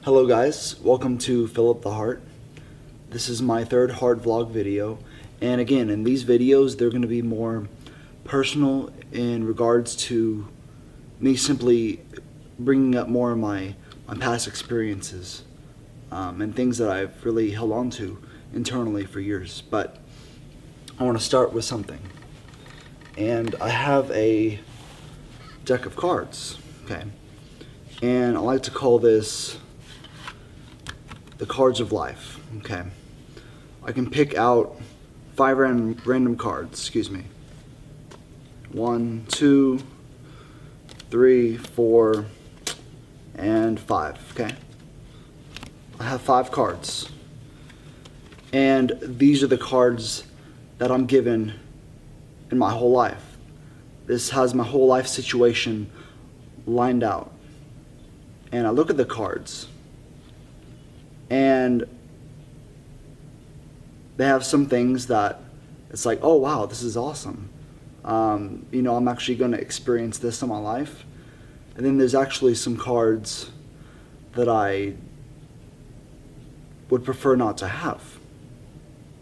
Hello guys, welcome to Fill Up the Heart. This is my third HeartVlog video, and again, in these videos they're going to be more personal in regards to me simply bringing up more of my past experiences and things that I've really held on to internally for years. But I want to start with something, and I have a deck of cards, okay, and I like to call this the cards of life, okay. I can pick out 5 random cards, excuse me. 1, 2, 3, 4, and 5, okay. I have 5 cards, and these are the cards that I'm given in my whole life. This has my whole life situation lined out, and I look at the cards, and they have some things that it's like, oh wow, this is awesome. I'm actually going to experience this in my life. And then there's actually some cards that I would prefer not to have.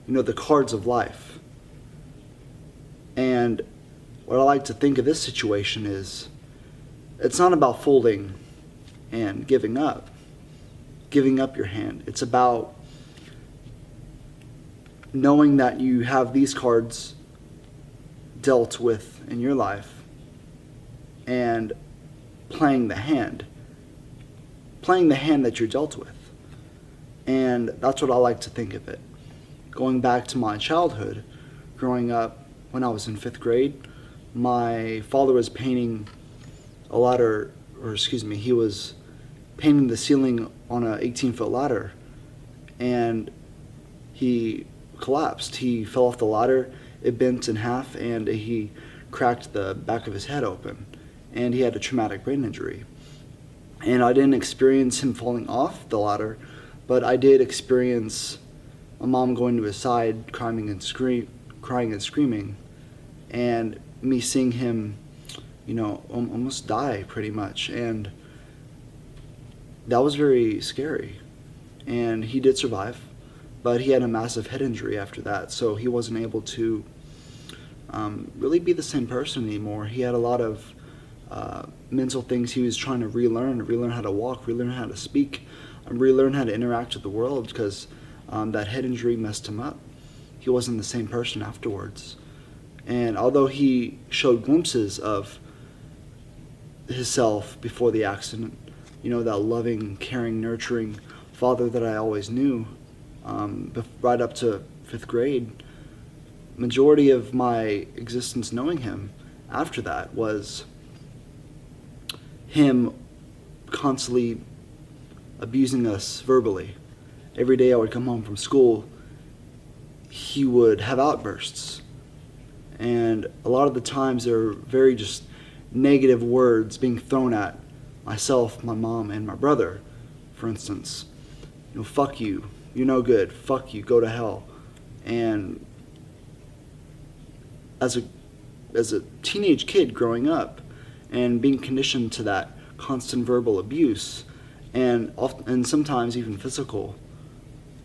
The cards of life. And what I like to think of this situation is, it's not about folding and giving up your hand. It's about knowing that you have these cards dealt with in your life and playing the hand that you're dealt with. And that's what I like to think of it. Going back to my childhood, growing up when I was in 5th grade, my father was painting a ladder, he was painting the ceiling on an 18-foot ladder, and he collapsed. He fell off the ladder, it bent in half, and he cracked the back of his head open, and he had a traumatic brain injury. And I didn't experience him falling off the ladder, but I did experience my mom going to his side, crying and screaming, and me seeing him, almost die pretty much. And that was very scary. And he did survive, but he had a massive head injury after that, so he wasn't able to really be the same person anymore. He had a lot of mental things he was trying to relearn how to walk, relearn how to speak, relearn how to interact with the world, because that head injury messed him up. He wasn't the same person afterwards. And although he showed glimpses of himself before the accident, that loving, caring, nurturing father that I always knew, right up to 5th grade, majority of my existence knowing him after that was him constantly abusing us verbally. Every day I would come home from school, he would have outbursts, and a lot of the times there were very just negative words being thrown at myself, my mom, and my brother. For instance, fuck you, you're no good, fuck you, go to hell. And as a teenage kid growing up and being conditioned to that constant verbal abuse, and sometimes even physical,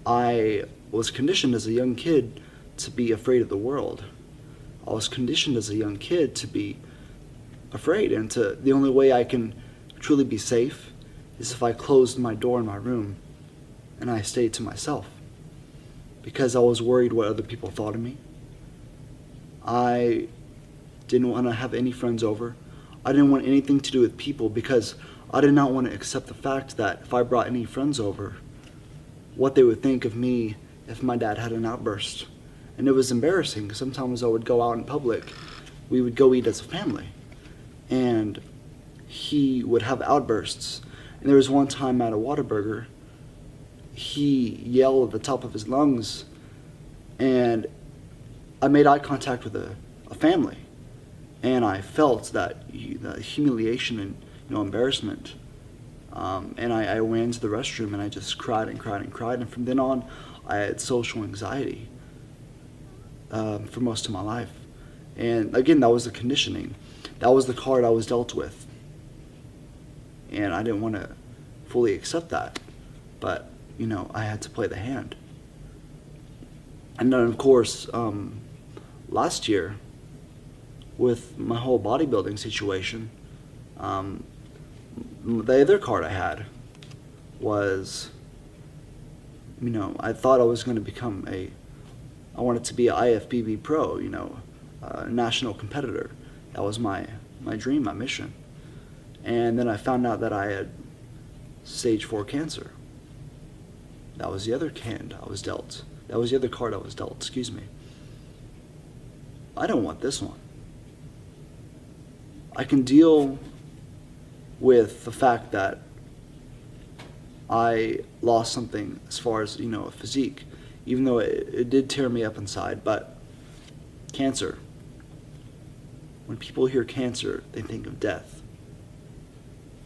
I was conditioned as a young kid to be afraid of the world. I was conditioned as a young kid to be afraid, and the only way I can truly be safe is if I closed my door in my room and I stayed to myself, because I was worried what other people thought of me. I didn't want to have any friends over. I didn't want anything to do with people, because I did not want to accept the fact that if I brought any friends over, what they would think of me if my dad had an outburst. And it was embarrassing, because sometimes I would go out in public, we would go eat as a family, and he would have outbursts. And there was one time at a Whataburger, he yelled at the top of his lungs, and I made eye contact with a family, and I felt that the humiliation and embarrassment. And I ran to the restroom, and I just cried and cried and cried. And from then on, I had social anxiety for most of my life. And again, that was the conditioning. That was the card I was dealt with. And I didn't want to fully accept that. but, I had to play the hand. And then, of course, last year, with my whole bodybuilding situation, the other card I had was, I thought I was going to become I wanted to be an IFBB pro, a national competitor. That was my dream, my mission. And then I found out that I had stage 4 cancer. That was the other hand I was dealt. That was the other card I was dealt, excuse me. I don't want this one. I can deal with the fact that I lost something as far as, a physique, even though it did tear me up inside, but cancer. When people hear cancer, they think of death.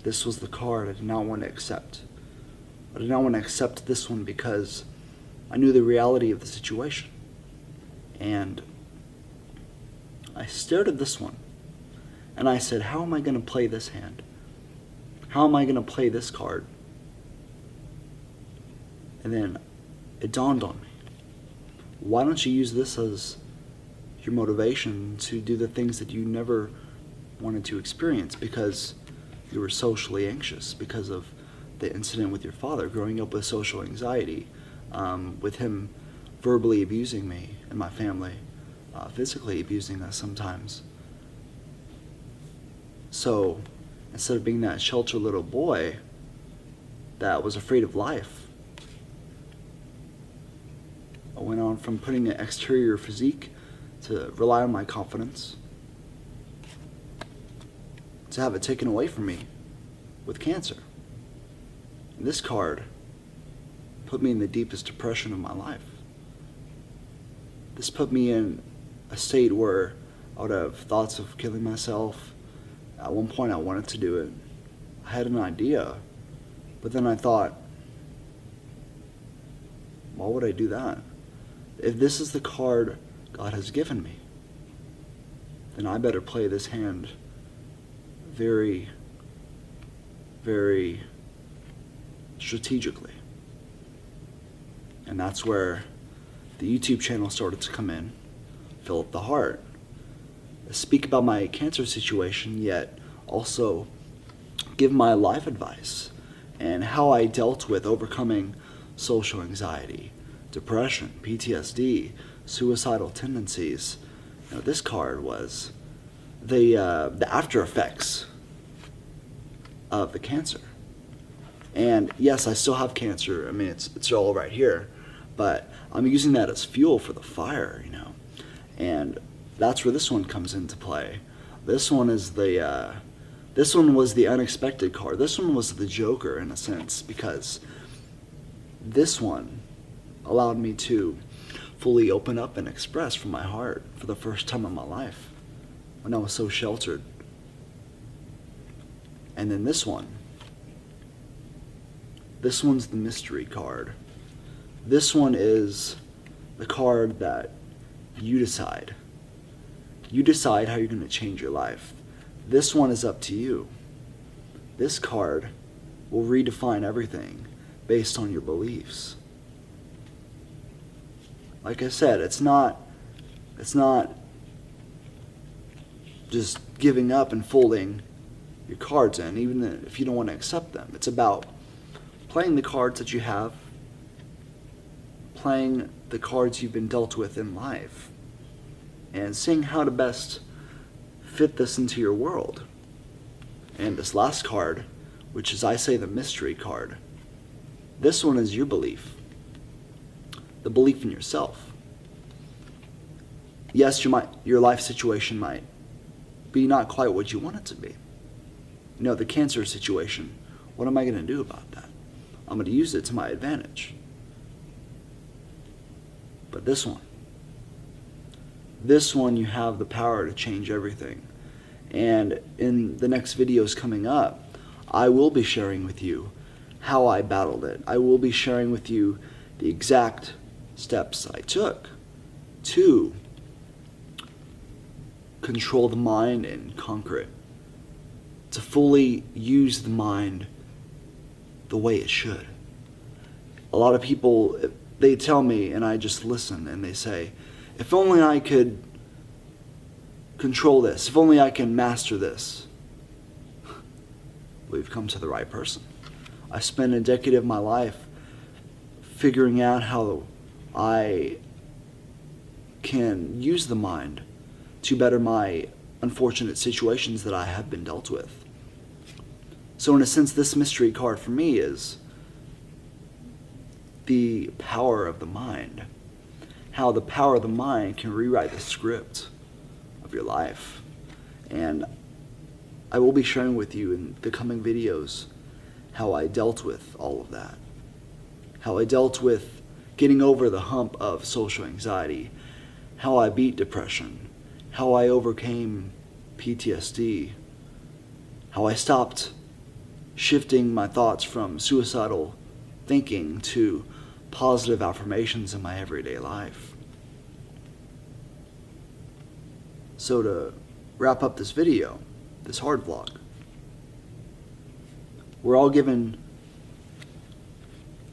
This was the card I did not want to accept. I did not want to accept this one because I knew the reality of the situation. And I stared at this one, and I said, how am I going to play this hand? How am I going to play this card? And then it dawned on me. Why don't you use this as your motivation to do the things that you never wanted to experience because you were socially anxious because of the incident with your father, growing up with social anxiety, with him verbally abusing me and my family, physically abusing us sometimes. So instead of being that sheltered little boy that was afraid of life, I went on from putting an exterior physique to rely on my confidence, to have it taken away from me with cancer. And this card put me in the deepest depression of my life. This put me in a state where I would have thoughts of killing myself. At one point I wanted to do it. I had an idea, but then I thought, why would I do that? If this is the card God has given me, then I better play this hand very, very strategically. And that's where the YouTube channel started to come in, fill up the heart, speak about my cancer situation, yet also give my life advice and how I dealt with overcoming social anxiety, depression, PTSD, suicidal tendencies. This card was the after effects of the cancer. And yes, I still have cancer. I mean, it's all right here, but I'm using that as fuel for the fire, And that's where this one comes into play. This one is this one was the unexpected card. This one was the Joker in a sense, because this one allowed me to fully open up and express from my heart for the first time in my life when I was so sheltered. And then this one's the mystery card. This one is the card that you decide. You decide how you're going to change your life. This one is up to you. This card will redefine everything based on your beliefs. Like I said, it's not just giving up and folding your cards in, even if you don't want to accept them. It's about playing the cards that you have, playing the cards you've been dealt with in life, and seeing how to best fit this into your world. And this last card, which is, I say, the mystery card, this one is your belief. The belief in yourself. Yes, your life situation might be not quite what you want it to be. The cancer situation, what am I going to do about that? I'm going to use it to my advantage. But this one you have the power to change everything. And in the next videos coming up, I will be sharing with you how I battled it. I will be sharing with you the exact steps I took to control the mind and conquer it, to fully use the mind the way it should, A lot of people, they tell me, and I just listen, and they say, if only I could control this, if only I can master this. We've come to the right person. I spent a decade of my life figuring out how I can use the mind to better my unfortunate situations that I have been dealt with. So in a sense, this mystery card for me is the power of the mind. How the power of the mind can rewrite the script of your life. And I will be sharing with you in the coming videos how I dealt with all of that. How I dealt with getting over the hump of social anxiety. How I beat depression. How I overcame PTSD. How I stopped shifting my thoughts from suicidal thinking to positive affirmations in my everyday life. So to wrap up this video, this hard vlog, we're all given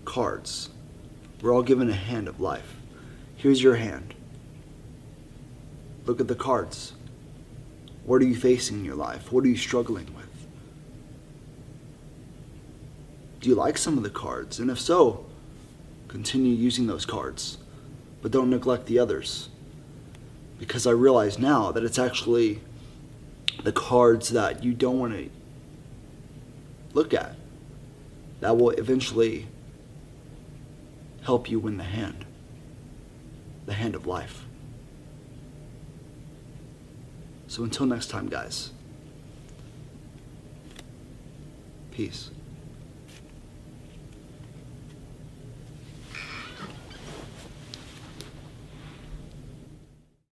cards. We're all given a hand of life. Here's your hand. Look at the cards. What are you facing in your life? What are you struggling with? Do you like some of the cards? And if so, continue using those cards, but don't neglect the others. Because I realize now that it's actually the cards that you don't want to look at that will eventually help you win the hand of life. So until next time, guys, peace.